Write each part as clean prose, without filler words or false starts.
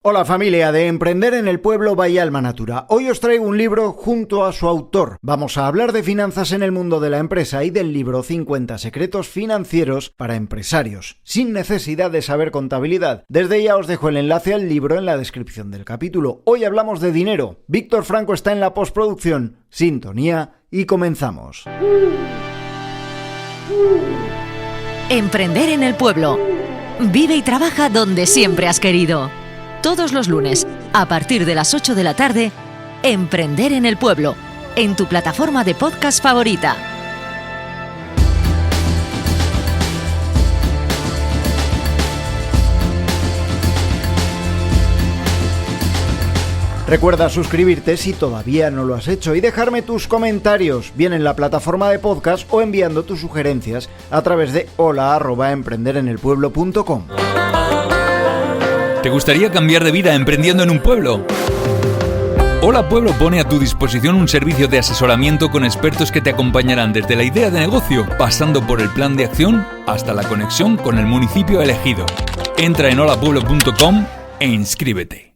Hola familia de Emprender en el Pueblo by Alma Natura. Hoy os traigo un libro junto a su autor. Vamos a hablar de finanzas en el mundo de la empresa y del libro 50 secretos financieros para empresarios, sin necesidad de saber contabilidad. Desde ya os dejo el enlace al libro en la descripción del capítulo. Hoy hablamos de dinero. Víctor Franco está en la postproducción. Sintonía y comenzamos. Emprender en el Pueblo. Vive y trabaja donde siempre has querido. Todos los lunes, a partir de las 8 de la tarde, Emprender en el Pueblo, en tu plataforma de podcast favorita. Recuerda suscribirte si todavía no lo has hecho y dejarme tus comentarios, bien en la plataforma de podcast o enviando tus sugerencias a través de hola@emprenderenelpueblo.com. ¿Te gustaría cambiar de vida emprendiendo en un pueblo? Hola Pueblo pone a tu disposición un servicio de asesoramiento con expertos que te acompañarán desde la idea de negocio, pasando por el plan de acción hasta la conexión con el municipio elegido. Entra en holapueblo.com e inscríbete.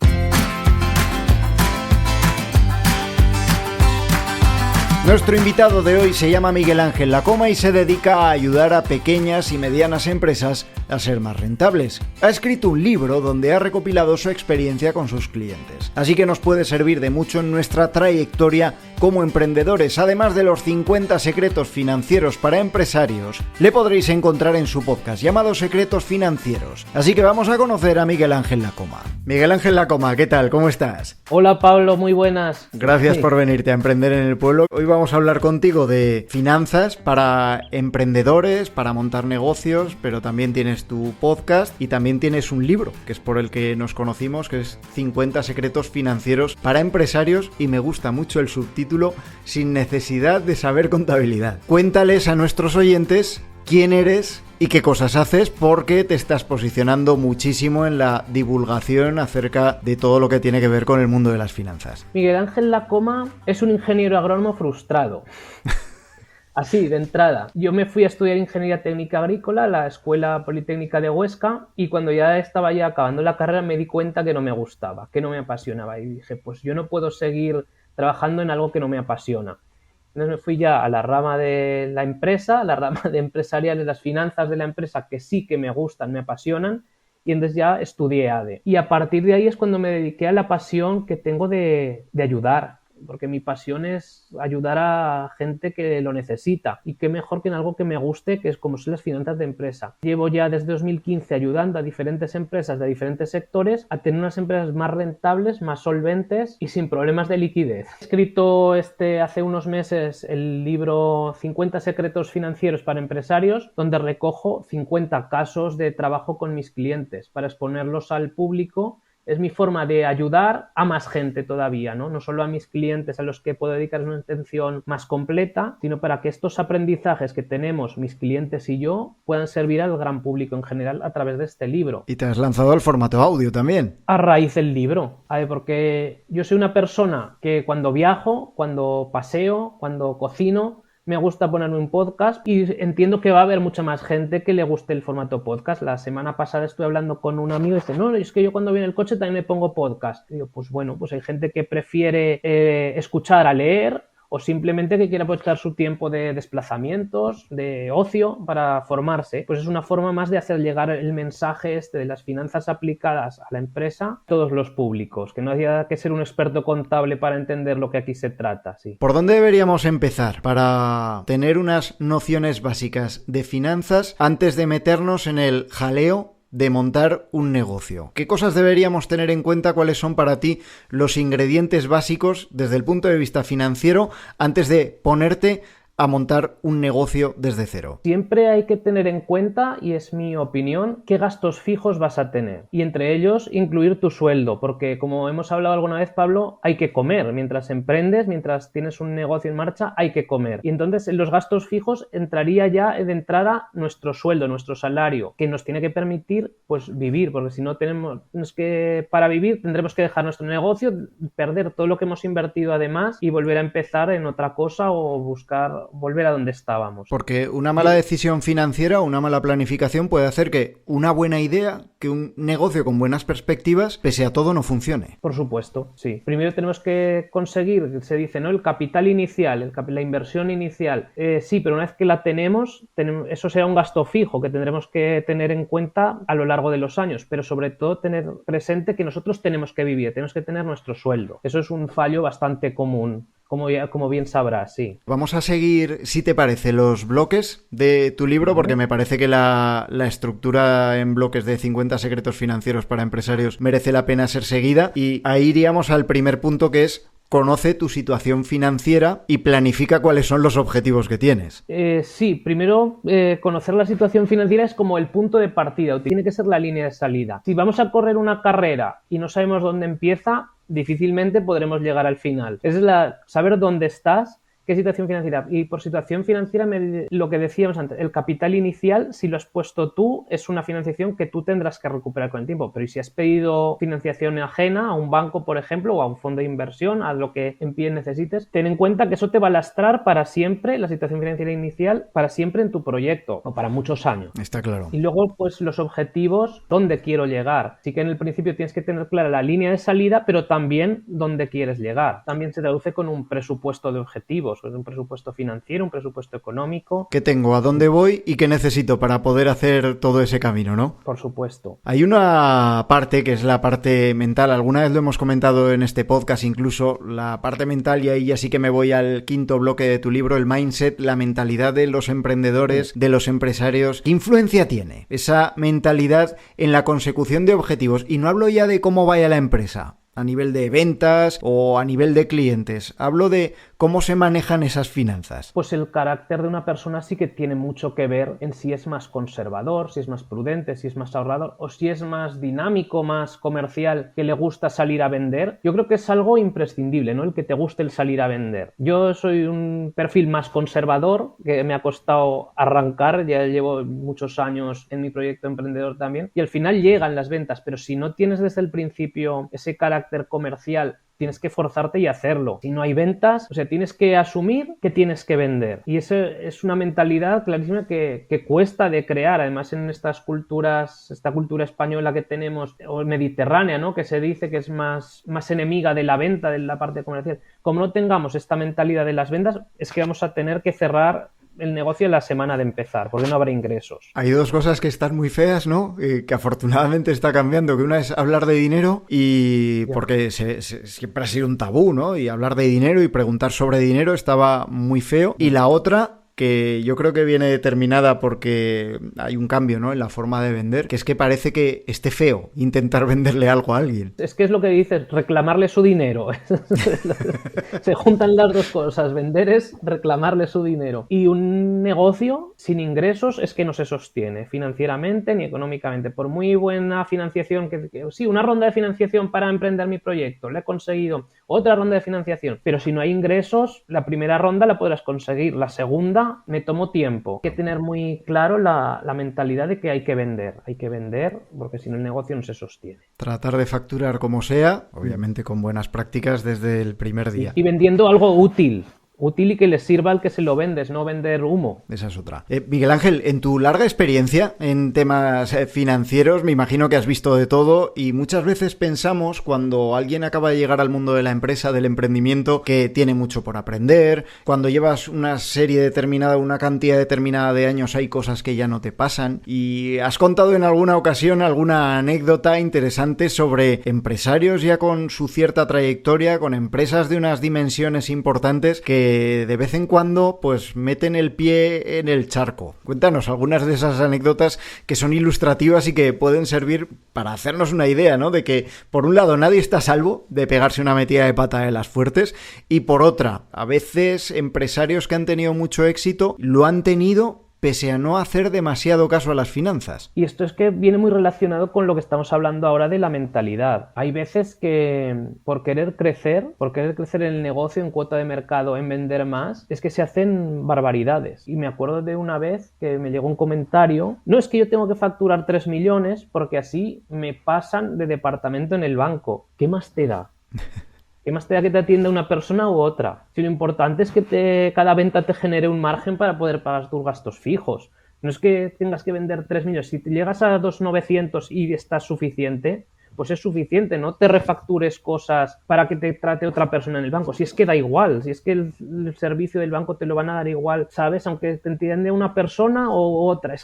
Nuestro invitado de hoy se llama Miguel Ángel Lacoma y se dedica a ayudar a pequeñas y medianas empresas a ser más rentables. Ha escrito un libro donde ha recopilado su experiencia con sus clientes. Así que nos puede servir de mucho en nuestra trayectoria como emprendedores. Además de los 50 secretos financieros para empresarios, le podréis encontrar en su podcast llamado Secretos Financieros. Así que vamos a conocer a Miguel Ángel Lacoma. Miguel Ángel Lacoma, ¿qué tal? ¿Cómo estás? Hola Pablo, muy buenas. Gracias por venirte a Emprender en el Pueblo. Hoy vamos a hablar contigo de finanzas para emprendedores, para montar negocios, pero también tienes tu podcast y también tienes un libro, que es por el que nos conocimos, que es 50 secretos financieros para empresarios, y me gusta mucho el subtítulo, sin necesidad de saber contabilidad. Cuéntales a nuestros oyentes quién eres y qué cosas haces, porque te estás posicionando muchísimo en la divulgación acerca de todo lo que tiene que ver con el mundo de las finanzas. Miguel Ángel Lacoma es un ingeniero agrónomo frustrado. Así, de entrada. Yo me fui a estudiar Ingeniería Técnica Agrícola a la Escuela Politécnica de Huesca, y cuando ya estaba acabando la carrera me di cuenta que no me gustaba, que no me apasionaba, y dije, pues yo no puedo seguir trabajando en algo que no me apasiona. Entonces me fui ya a la rama de la empresa, a la rama de empresariales, las finanzas de la empresa, que sí que me gustan, me apasionan, y entonces ya estudié ADE. Y a partir de ahí es cuando me dediqué a la pasión que tengo de ayudar, porque mi pasión es ayudar a gente que lo necesita, y qué mejor que en algo que me guste, que es como son las finanzas de empresa. Llevo ya desde 2015 ayudando a diferentes empresas de diferentes sectores a tener unas empresas más rentables, más solventes y sin problemas de liquidez. He escrito hace unos meses el libro 50 secretos financieros para empresarios, donde recojo 50 casos de trabajo con mis clientes para exponerlos al público. Es mi forma de ayudar a más gente todavía, ¿no? No solo a mis clientes a los que puedo dedicar una atención más completa, sino para que estos aprendizajes que tenemos mis clientes y yo puedan servir al gran público en general a través de este libro. Y te has lanzado al formato audio también. A raíz del libro, porque yo soy una persona que cuando viajo, cuando paseo, cuando cocino, me gusta ponerme un podcast, y entiendo que va a haber mucha más gente que le guste el formato podcast. La semana pasada estuve hablando con un amigo y dice, no, es que yo cuando voy en el coche también me pongo podcast. Y digo, pues bueno, pues hay gente que prefiere escuchar a leer, o simplemente que quiera aprovechar su tiempo de desplazamientos, de ocio, para formarse. Pues es una forma más de hacer llegar el mensaje de las finanzas aplicadas a la empresa a todos los públicos, que no haya que ser un experto contable para entender lo que aquí se trata. Sí. ¿Por dónde deberíamos empezar para tener unas nociones básicas de finanzas antes de meternos en el jaleo de montar un negocio? ¿Qué cosas deberíamos tener en cuenta? ¿Cuáles son para ti los ingredientes básicos desde el punto de vista financiero antes de ponerte a montar un negocio desde cero? Siempre hay que tener en cuenta, y es mi opinión, qué gastos fijos vas a tener, y entre ellos incluir tu sueldo, porque como hemos hablado alguna vez, Pablo, hay que comer. Mientras emprendes, mientras tienes un negocio en marcha, hay que comer, y entonces en los gastos fijos entraría ya de entrada nuestro sueldo, nuestro salario, que nos tiene que permitir pues vivir, porque si no tenemos, es que para vivir tendremos que dejar nuestro negocio, perder todo lo que hemos invertido además y volver a empezar en otra cosa o buscar volver a donde estábamos. Porque una mala decisión financiera o una mala planificación puede hacer que una buena idea, que un negocio con buenas perspectivas, pese a todo, no funcione. Por supuesto, sí. Primero tenemos que conseguir, se dice, ¿no? El capital inicial, la inversión inicial. Sí, pero una vez que la tenemos, eso será un gasto fijo que tendremos que tener en cuenta a lo largo de los años, pero sobre todo tener presente que nosotros tenemos que vivir, tenemos que tener nuestro sueldo. Eso es un fallo bastante común. Como bien sabrás, sí. Vamos a seguir, si te parece, los bloques de tu libro, porque me parece que la estructura en bloques de 50 secretos financieros para empresarios merece la pena ser seguida. Y ahí iríamos al primer punto, que es: conoce tu situación financiera y planifica cuáles son los objetivos que tienes. Sí, primero conocer la situación financiera es como el punto de partida, tiene que ser la línea de salida. Si vamos a correr una carrera y no sabemos dónde empieza, difícilmente podremos llegar al final. Es saber dónde estás, qué situación financiera. Y por situación financiera, lo que decíamos antes, el capital inicial, si lo has puesto tú, es una financiación que tú tendrás que recuperar con el tiempo. Pero si has pedido financiación ajena a un banco, por ejemplo, o a un fondo de inversión, a lo que en pie necesites, ten en cuenta que eso te va a lastrar para siempre, la situación financiera inicial, para siempre en tu proyecto, o para muchos años. Está claro. Y luego, pues, los objetivos, dónde quiero llegar. Sí que en el principio tienes que tener clara la línea de salida, pero también dónde quieres llegar. También se traduce con un presupuesto de objetivos, un presupuesto financiero, un presupuesto económico. ¿Qué tengo? ¿A dónde voy? ¿Y qué necesito para poder hacer todo ese camino, no? Por supuesto. Hay una parte que es la parte mental. Alguna vez lo hemos comentado en este podcast, incluso la parte mental, y ahí ya sí que me voy al quinto bloque de tu libro, el mindset, la mentalidad de los emprendedores, de los empresarios. ¿Qué influencia tiene esa mentalidad en la consecución de objetivos? Y no hablo ya de cómo vaya la empresa a nivel de ventas o a nivel de clientes. Hablo de cómo se manejan esas finanzas. Pues el carácter de una persona sí que tiene mucho que ver en si es más conservador, si es más prudente, si es más ahorrador o si es más dinámico, más comercial, que le gusta salir a vender. Yo creo que es algo imprescindible, ¿no? El que te guste el salir a vender. Yo soy un perfil más conservador, que me ha costado arrancar, ya llevo muchos años en mi proyecto emprendedor también, y al final llegan las ventas, pero si no tienes desde el principio ese carácter comercial, tienes que forzarte y hacerlo. Si no hay ventas, o sea, tienes que asumir que tienes que vender. Y eso es una mentalidad clarísima que cuesta de crear. Además, en estas culturas, esta cultura española que tenemos, o mediterránea, ¿no? Que se dice que es más enemiga de la venta, de la parte comercial. Como no tengamos esta mentalidad de las ventas, es que vamos a tener que cerrar el negocio en la semana de empezar, porque no habrá ingresos. Hay dos cosas que están muy feas, ¿no? Que afortunadamente está cambiando, que una es hablar de dinero y porque siempre ha sido un tabú, ¿no? Y hablar de dinero y preguntar sobre dinero estaba muy feo. Y la otra, que yo creo que viene determinada porque hay un cambio, ¿no?, en la forma de vender, que es que parece que esté feo intentar venderle algo a alguien. Es que es lo que dices, reclamarle su dinero. Se juntan las dos cosas, vender es reclamarle su dinero. Y un negocio sin ingresos es que no se sostiene financieramente ni económicamente. Por muy buena financiación, sí, una ronda de financiación para emprender mi proyecto, la he conseguido, otra ronda de financiación, pero si no hay ingresos, la primera ronda la podrás conseguir, la segunda me tomó tiempo. Hay que tener muy claro la mentalidad de que hay que vender porque si no el negocio no se sostiene. Tratar de facturar como sea, obviamente con buenas prácticas desde el primer día. Y vendiendo algo útil y que le sirva al que se lo vendes, no vender humo. Esa es otra. Miguel Ángel, en tu larga experiencia en temas financieros, me imagino que has visto de todo y muchas veces pensamos, cuando alguien acaba de llegar al mundo de la empresa, del emprendimiento, que tiene mucho por aprender. Cuando llevas una cantidad determinada de años, hay cosas que ya no te pasan. Y has contado en alguna ocasión alguna anécdota interesante sobre empresarios ya con su cierta trayectoria, con empresas de unas dimensiones importantes que de vez en cuando pues meten el pie en el charco. Cuéntanos algunas de esas anécdotas que son ilustrativas y que pueden servir para hacernos una idea, ¿no?, de que por un lado nadie está a salvo de pegarse una metida de pata de las fuertes y por otra, a veces empresarios que han tenido mucho éxito lo han tenido pese a no hacer demasiado caso a las finanzas. Y esto es que viene muy relacionado con lo que estamos hablando ahora de la mentalidad. Hay veces que por querer crecer en el negocio, en cuota de mercado, en vender más, es que se hacen barbaridades. Y me acuerdo de una vez que me llegó un comentario: no, es que yo tengo que facturar 3 millones porque así me pasan de departamento en el banco. ¿Qué más te da? ¿Qué más te da que te atienda una persona u otra? Si lo importante es que cada venta te genere un margen para poder pagar tus gastos fijos. No es que tengas que vender 3 millones. Si te llegas a 2.900.000 y estás suficiente, pues es suficiente. No te refactures cosas para que te trate otra persona en el banco. Si es que da igual, si es que el servicio del banco te lo van a dar igual, ¿sabes? Aunque te entiende una persona o otra.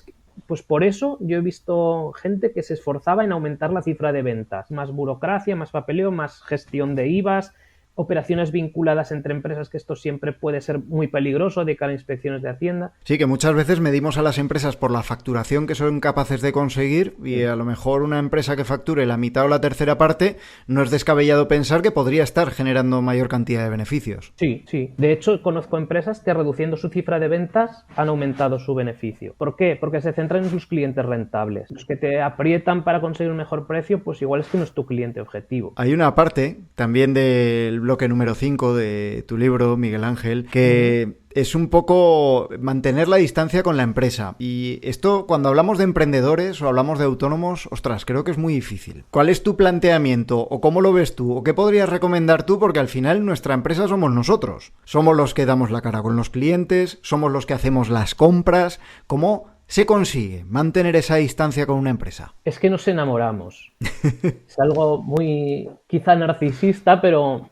Pues por eso yo he visto gente que se esforzaba en aumentar la cifra de ventas. Más burocracia, más papeleo, más gestión de IVAs, operaciones vinculadas entre empresas, que esto siempre puede ser muy peligroso de cara a inspecciones de Hacienda. Sí, que muchas veces medimos a las empresas por la facturación que son capaces de conseguir y a lo mejor una empresa que facture la mitad o la tercera parte no es descabellado pensar que podría estar generando mayor cantidad de beneficios. Sí, sí. De hecho, conozco empresas que reduciendo su cifra de ventas han aumentado su beneficio. ¿Por qué? Porque se centran en sus clientes rentables. Los que te aprietan para conseguir un mejor precio, pues igual es que no es tu cliente objetivo. Hay una parte también del bloque número 5 de tu libro, Miguel Ángel, que es un poco mantener la distancia con la empresa. Y esto, cuando hablamos de emprendedores o hablamos de autónomos, ostras, creo que es muy difícil. ¿Cuál es tu planteamiento o cómo lo ves tú o qué podrías recomendar tú? Porque al final nuestra empresa somos nosotros. Somos los que damos la cara con los clientes, somos los que hacemos las compras. ¿Cómo se consigue mantener esa distancia con una empresa? Es que nos enamoramos. Es algo muy quizá narcisista, pero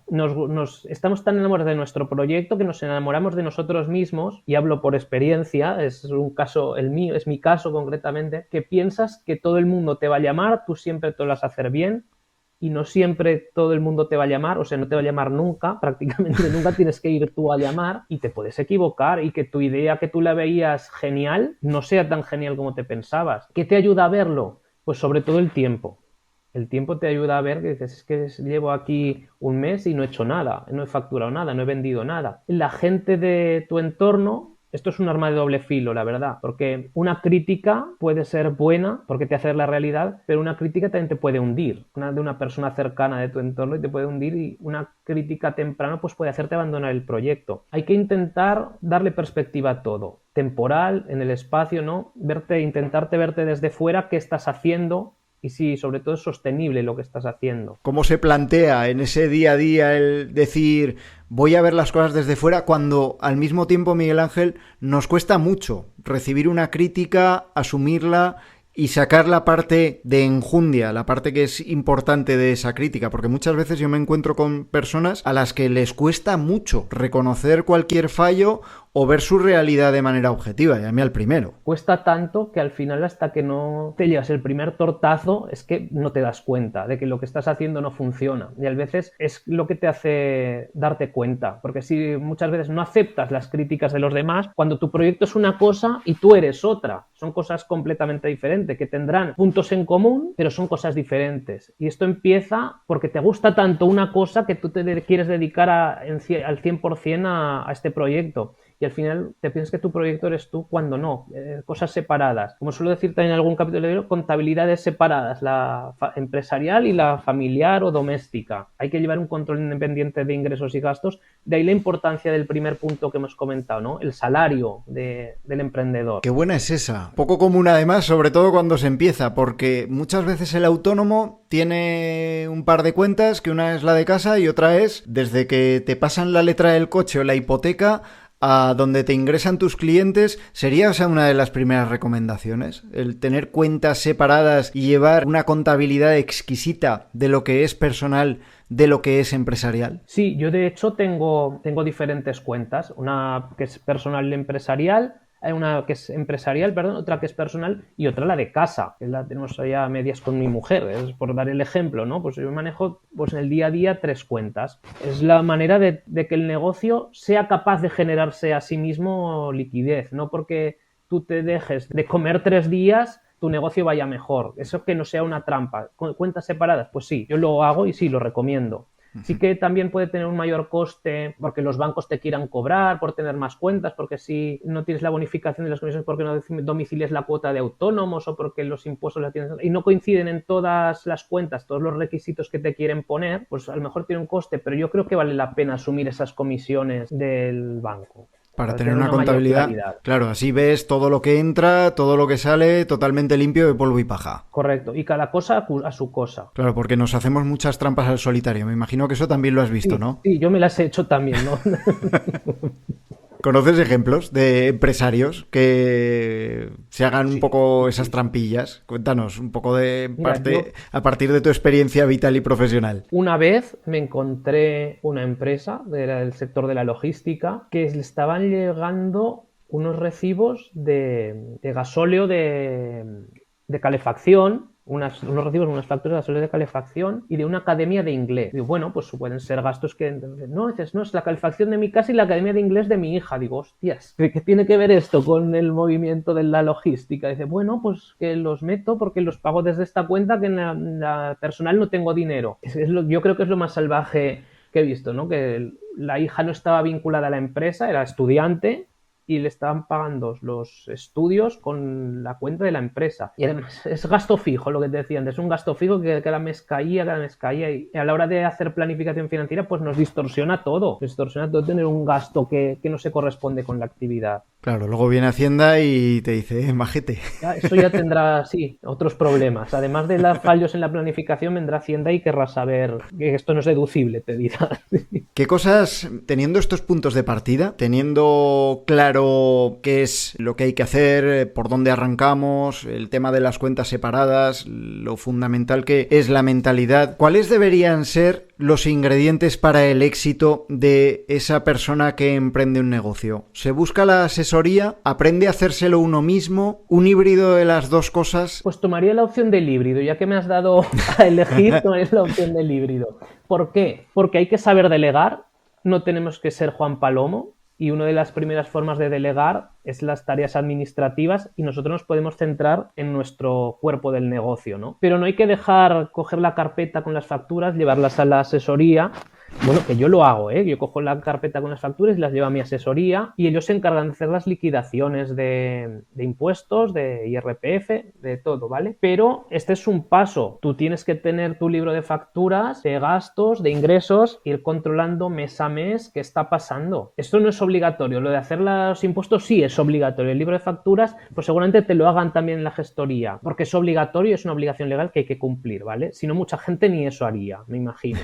estamos tan enamorados de nuestro proyecto que nos enamoramos de nosotros mismos, y hablo por experiencia, es un caso, el mío, es mi caso concretamente, que piensas que todo el mundo te va a llamar, tú siempre te lo vas a hacer bien, y no siempre todo el mundo te va a llamar, o sea, no te va a llamar nunca, prácticamente nunca tienes que ir tú a llamar, y te puedes equivocar y que tu idea que tú la veías genial no sea tan genial como te pensabas. ¿Qué te ayuda a verlo? Pues sobre todo el tiempo. El tiempo te ayuda a ver que dices, es que llevo aquí un mes y no he hecho nada, no he facturado nada, no he vendido nada. La gente de tu entorno... Esto es un arma de doble filo, la verdad, porque una crítica puede ser buena porque te hace ver la realidad, pero una crítica también te puede hundir. Una de una persona cercana de tu entorno y te puede hundir, y una crítica temprana pues puede hacerte abandonar el proyecto. Hay que intentar darle perspectiva a todo, temporal, en el espacio, ¿no? Intentarte verte desde fuera qué estás haciendo. Y sí, sobre todo es sostenible lo que estás haciendo. ¿Cómo se plantea en ese día a día el decir voy a ver las cosas desde fuera cuando al mismo tiempo, Miguel Ángel, nos cuesta mucho recibir una crítica, asumirla y sacar la parte de enjundia, la parte que es importante de esa crítica? Porque muchas veces yo me encuentro con personas a las que les cuesta mucho reconocer cualquier fallo o ver su realidad de manera objetiva, y a mí al primero. Cuesta tanto que al final, hasta que no te llevas el primer tortazo, es que no te das cuenta de que lo que estás haciendo no funciona. Y a veces es lo que te hace darte cuenta, porque si muchas veces no aceptas las críticas de los demás, cuando tu proyecto es una cosa y tú eres otra, son cosas completamente diferentes, que tendrán puntos en común, pero son cosas diferentes. Y esto empieza porque te gusta tanto una cosa que tú te quieres dedicar al 100% a este proyecto. Y al final te piensas que tu proyecto eres tú cuando no, cosas separadas. Como suelo decir también en algún capítulo de libro, contabilidades separadas, la empresarial y la familiar o doméstica. Hay que llevar un control independiente de ingresos y gastos. De ahí la importancia del primer punto que hemos comentado, ¿no? El salario del emprendedor. Qué buena es esa. Poco común además, sobre todo cuando se empieza, porque muchas veces el autónomo tiene un par de cuentas, que una es la de casa y otra es desde que te pasan la letra del coche o la hipoteca a donde te ingresan tus clientes. ¿Sería una de las primeras recomendaciones? El tener cuentas separadas y llevar una contabilidad exquisita de lo que es personal, de lo que es empresarial. Sí, yo de hecho tengo diferentes cuentas, una que es personal y empresarial, hay una que es empresarial, otra que es personal, y otra la de casa, que la tenemos allá a medias con mi mujer, es por dar el ejemplo, ¿no? Pues yo manejo pues en el día a día 3 cuentas. Es la manera de que el negocio sea capaz de generarse a sí mismo liquidez, no porque tú te dejes de comer 3 días tu negocio vaya mejor. Eso que no sea una trampa. ¿Con cuentas separadas? Pues sí, yo lo hago y sí, lo recomiendo. Sí que también puede tener un mayor coste porque los bancos te quieran cobrar por tener más cuentas, porque si no tienes la bonificación de las comisiones porque no domicilias la cuota de autónomos o porque los impuestos la tienes y no coinciden en todas las cuentas, todos los requisitos que te quieren poner, pues a lo mejor tiene un coste, pero yo creo que vale la pena asumir esas comisiones del banco. Para tener una contabilidad, claridad. Claro, así ves todo lo que entra, todo lo que sale, totalmente limpio de polvo y paja. Correcto, y cada cosa a su cosa. Claro, porque nos hacemos muchas trampas al solitario. Me imagino que eso también lo has visto, Sí, ¿no? sí, yo me las he hecho también, ¿no? ¿Conoces ejemplos de empresarios que se hagan un poco esas trampillas? Cuéntanos un poco de Mira, a partir de tu experiencia vital y profesional. Una vez me encontré una empresa del sector de la logística que le estaban llegando unos recibos de gasóleo de calefacción, unos recibos, unas facturas de gasóleo de calefacción y de una academia de inglés. Digo, bueno, pues pueden ser gastos que... No, dices, no, es la calefacción de mi casa y la academia de inglés de mi hija. Digo, hostias, ¿qué tiene que ver esto con el movimiento de la logística? Dice, bueno, pues que los meto porque los pago desde esta cuenta que en la personal no tengo dinero. Yo creo que es lo más salvaje que he visto, ¿no? Que la hija no estaba vinculada a la empresa, era estudiante y le estaban pagando los estudios con la cuenta de la empresa. Y además es gasto fijo, lo que te decía antes, es un gasto fijo que cada mes caía, y a la hora de hacer planificación financiera pues nos distorsiona todo tener un gasto que no se corresponde con la actividad. Claro, luego viene Hacienda y te dice, majete. Eso ya tendrá, sí, otros problemas. Además de los fallos en la planificación, vendrá Hacienda y querrá saber que esto no es deducible, te dirá. ¿Qué cosas, teniendo estos puntos de partida, teniendo claro qué es lo que hay que hacer, por dónde arrancamos, el tema de las cuentas separadas, lo fundamental que es la mentalidad, ¿cuáles deberían ser los ingredientes para el éxito de esa persona que emprende un negocio? ¿Se busca la asesoría? ¿Aprende a hacérselo uno mismo? ¿Un híbrido de las dos cosas? Pues tomaría la opción del híbrido, ya que me has dado a elegir, tomaría la opción del híbrido. ¿Por qué? Porque hay que saber delegar, no tenemos que ser Juan Palomo, y una de las primeras formas de delegar es las tareas administrativas y nosotros nos podemos centrar en nuestro cuerpo del negocio, ¿no? Pero no hay que dejar coger la carpeta con las facturas, llevarlas a la asesoría. Bueno, que yo lo hago, ¿eh? Yo cojo la carpeta con las facturas y las llevo a mi asesoría y ellos se encargan de hacer las liquidaciones de impuestos, de IRPF, de todo, ¿vale? Pero este es un paso. Tú tienes que tener tu libro de facturas, de gastos, de ingresos, ir controlando mes a mes qué está pasando. Esto no es obligatorio. Lo de hacer los impuestos sí es obligatorio. El libro de facturas, pues seguramente te lo hagan también en la gestoría, porque es obligatorio y es una obligación legal que hay que cumplir, ¿vale? Si no, mucha gente ni eso haría, me imagino.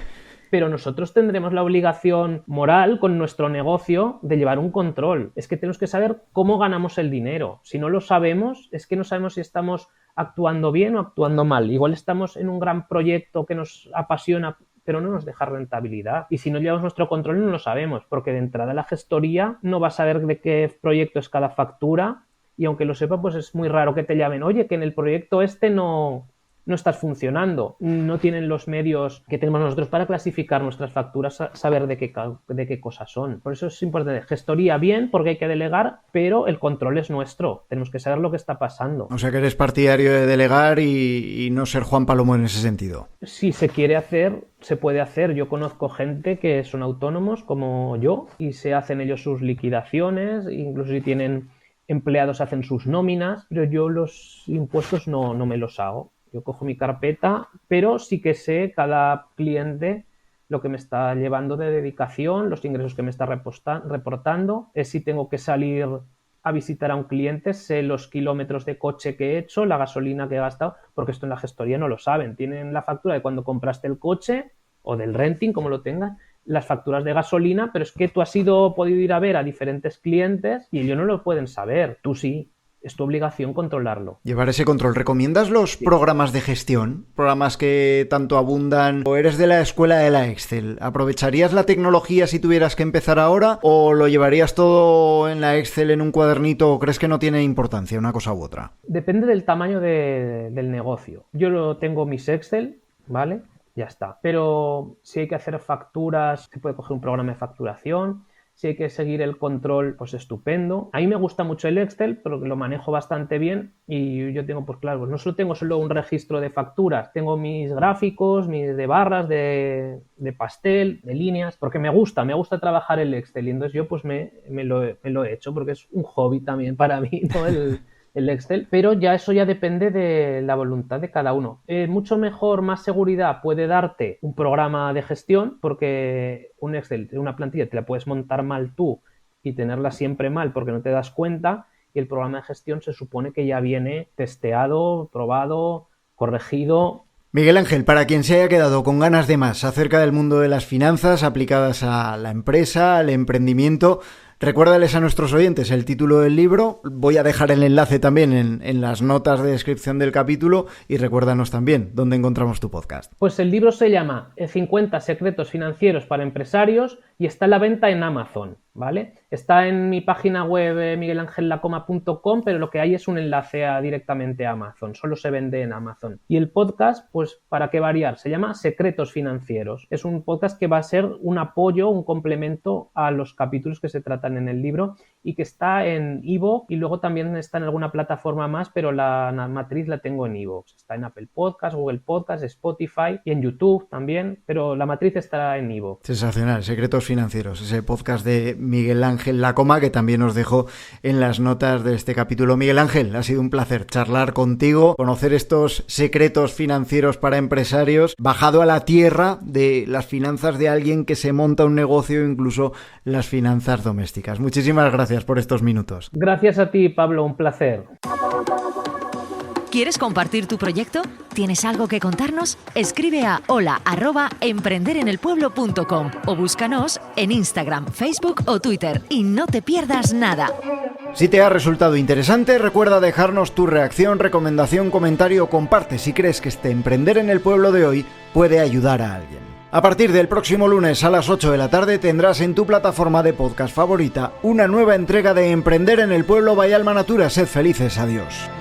Pero nosotros tendremos la obligación moral con nuestro negocio de llevar un control. Es que tenemos que saber cómo ganamos el dinero. Si no lo sabemos, es que no sabemos si estamos actuando bien o actuando mal. Igual estamos en un gran proyecto que nos apasiona, pero no nos deja rentabilidad. Y si no llevamos nuestro control no lo sabemos, porque de entrada la gestoría no va a saber de qué proyecto es cada factura y aunque lo sepa, pues es muy raro que te llamen, oye, que en el proyecto este no estás funcionando, no tienen los medios que tenemos nosotros para clasificar nuestras facturas, saber de qué cosas son. Por eso es importante, gestoría bien, porque hay que delegar, pero el control es nuestro, tenemos que saber lo que está pasando. O sea que eres partidario de delegar y no ser Juan Palomo en ese sentido. Si se quiere hacer, se puede hacer. Yo conozco gente que son autónomos como yo y se hacen ellos sus liquidaciones, incluso si tienen empleados hacen sus nóminas, pero yo los impuestos no me los hago. Yo cojo mi carpeta, pero sí que sé cada cliente lo que me está llevando de dedicación, los ingresos que me está reportando, es si tengo que salir a visitar a un cliente, sé los kilómetros de coche que he hecho, la gasolina que he gastado, porque esto en la gestoría no lo saben. Tienen la factura de cuando compraste el coche o del renting, como lo tengas, las facturas de gasolina, pero es que tú has podido ir a ver a diferentes clientes y ellos no lo pueden saber, tú sí. Es tu obligación controlarlo. Llevar ese control. ¿Recomiendas los programas de gestión? Programas que tanto abundan. ¿O eres de la escuela de la Excel? ¿Aprovecharías la tecnología si tuvieras que empezar ahora? ¿O lo llevarías todo en la Excel, en un cuadernito? ¿O crees que no tiene importancia una cosa u otra? Depende del tamaño del negocio. Yo tengo mis Excel, ¿vale? Ya está. Pero si hay que hacer facturas, se puede coger un programa de facturación. Si hay que seguir el control, pues estupendo. A mí me gusta mucho el Excel, pero que lo manejo bastante bien y yo tengo, pues claro, pues no solo tengo un registro de facturas, tengo mis gráficos, mis de barras, de pastel, de líneas, porque me gusta trabajar el Excel y entonces yo pues me lo he hecho porque es un hobby también para mí, ¿no? El Excel, pero eso ya depende de la voluntad de cada uno. Mucho mejor, más seguridad puede darte un programa de gestión, porque un Excel, una plantilla, te la puedes montar mal tú y tenerla siempre mal porque no te das cuenta, y el programa de gestión se supone que ya viene testeado, probado, corregido. Miguel Ángel, para quien se haya quedado con ganas de más acerca del mundo de las finanzas aplicadas a la empresa, al emprendimiento, recuérdales a nuestros oyentes el título del libro. Voy a dejar el enlace también en las notas de descripción del capítulo y recuérdanos también dónde encontramos tu podcast. Pues el libro se llama 50 secretos financieros para empresarios y está a la venta en Amazon, ¿vale? Está en mi página web miguelangellacoma.com, pero lo que hay es un enlace directamente a Amazon, solo se vende en Amazon. Y el podcast, pues para qué variar, se llama Secretos Financieros. Es un podcast que va a ser un apoyo, un complemento a los capítulos que se tratan en el libro y que está en iVoox y luego también está en alguna plataforma más, pero la matriz la tengo en iVoox. Está en Apple Podcast, Google Podcast, Spotify y en YouTube también, pero la matriz estará en iVoox. Sensacional, Secretos Financieros, ese podcast de Miguel Ángel Lacoma que también os dejo en las notas de este capítulo. Miguel Ángel, ha sido un placer charlar contigo, conocer estos secretos financieros para empresarios, bajado a la tierra de las finanzas de alguien que se monta un negocio, incluso las finanzas domésticas. Muchísimas gracias por estos minutos. Gracias a ti, Pablo, un placer. ¿Quieres compartir tu proyecto? ¿Tienes algo que contarnos? Escribe a hola@emprenderenelpueblo.com o búscanos en Instagram, Facebook o Twitter y no te pierdas nada. Si te ha resultado interesante, recuerda dejarnos tu reacción, recomendación, comentario o comparte si crees que este Emprender en el Pueblo de hoy puede ayudar a alguien. A partir del próximo lunes a las 8 de la tarde tendrás en tu plataforma de podcast favorita una nueva entrega de Emprender en el Pueblo by Alma Natura. Sed felices, adiós.